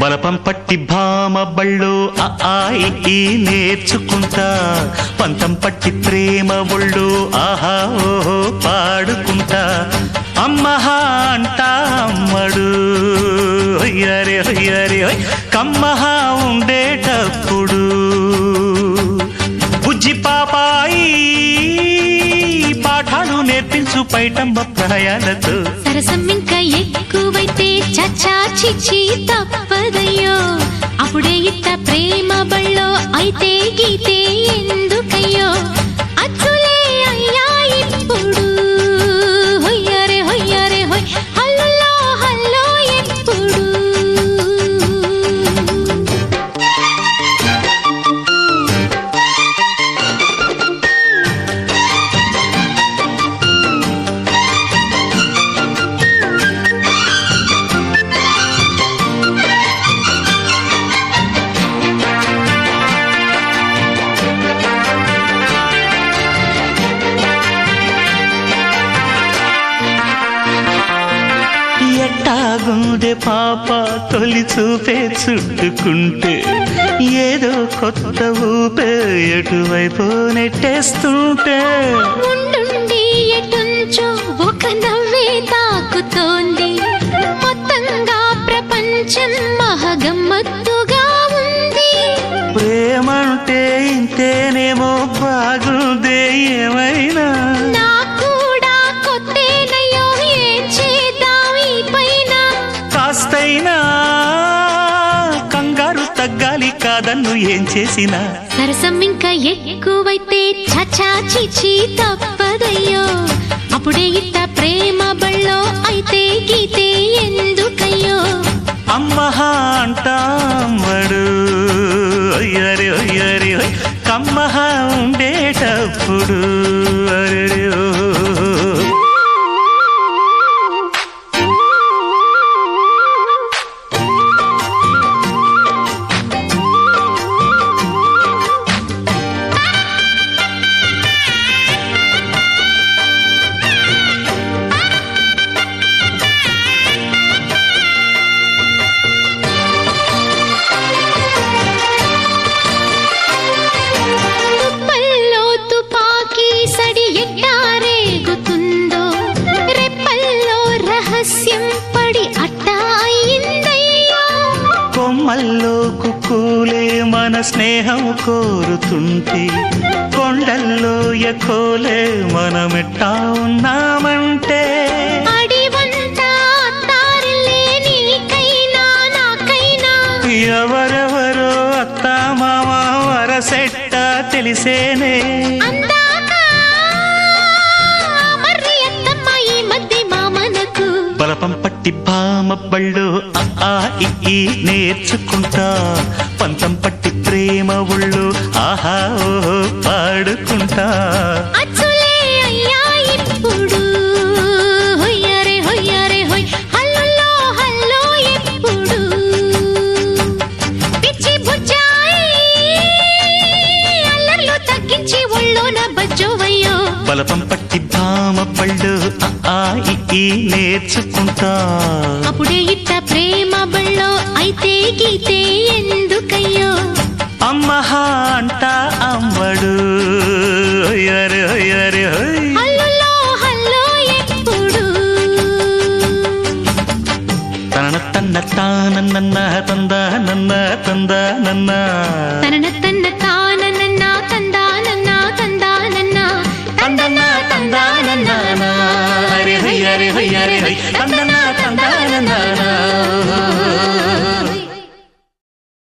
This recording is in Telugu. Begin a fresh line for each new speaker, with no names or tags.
బలపం పట్టి భామ బళ్ళు ఈ నేర్చుకుంటా పంతం పట్టి ప్రేమ ఒళ్ళు ఆహా ఓహో పాడుకుంటా అమ్మహా అంటా అమ్మడు హొయ్యరే హొయ్యరే హొయ్ కమ్మహా ఉండేటప్పుడు బుజ్జి పాపాయి పాఠాలు నేర్పించు పైటమ్మ ప్రాయాలతో
సరసం ఇంకా ఎక్కువైతే చచ్చా చిచ్చి తప్పదయ్యో అప్పుడే ఇట్ట ప్రేమ బళ్ళో అయితే గీతే ఎందుకయ్యో అచ్చులే అయ్యా ఇప్పుడు హొయ్యరే హొయ్యరే హొయ్ హల్లో హల్లో ఎప్పుడు
ఎట్టాగుండే పాప తొలి చూపే చుట్టుకుంటే ఏదో కొత్త ఊపే ఎటువైపు నెట్టేస్తుంటే
ఉండుండి ఎటుంచో ఒక నవ్వే తాకుతోంది మొత్తంగా ప్రపంచం మహగమ్మత్తుగా ఉంది
ప్రేమంటే ఇంతేనేమో బాగుందే ఏమైనా కాస్తైనా కంగారు తగ్గాలి కాదన్ను ఏం చేసినా
సరసం ఇంకా ఎక్కువైతే చచా చిచి తప్పదయ్యో అప్పుడే ఇట్ట ప్రేమ బళ్ళో అయితే గీతే ఎందుకయ్యో
అమ్మహా అంటామడు అయ్యరే అయ్యరే కమ్మహా ఉండేటప్పుడు అరే కొమ్మల్లో కుక్కూలే మన స్నేహం కోరుతుంటే కొండల్లో ఎకోలే మనమెట్టా ఉన్నామంటే ఎవరెవరో అత్తా మామ వరసెట్ట తెలిసేనే బలపం పట్టి భామ బళ్ళు ఈ నేర్చుకుంటా పంతం పట్టి ప్రేమ ఒళ్ళు ఆహా ఓహో పాడుకుంటా
అచ్చులే అయ్యా ఇప్పుడు హొయ్యరే హొయ్యరే హొయ్ హల్లో హల్లో ఎప్పుడు పిచ్చి బుజ్జాయి అల్లర్లు తగ్గించి ఒళ్ళోన బజ్జోవయ్యో
బలపం పట్టి భామ బళ్ళు ఈ నేర్చుకుంటా
అప్పుడే ఇట్ట ప్రేమ బళ్ళో అయితే గీతే ఎందుకయ్యో
అమ్మహా అంటా అమ్మడు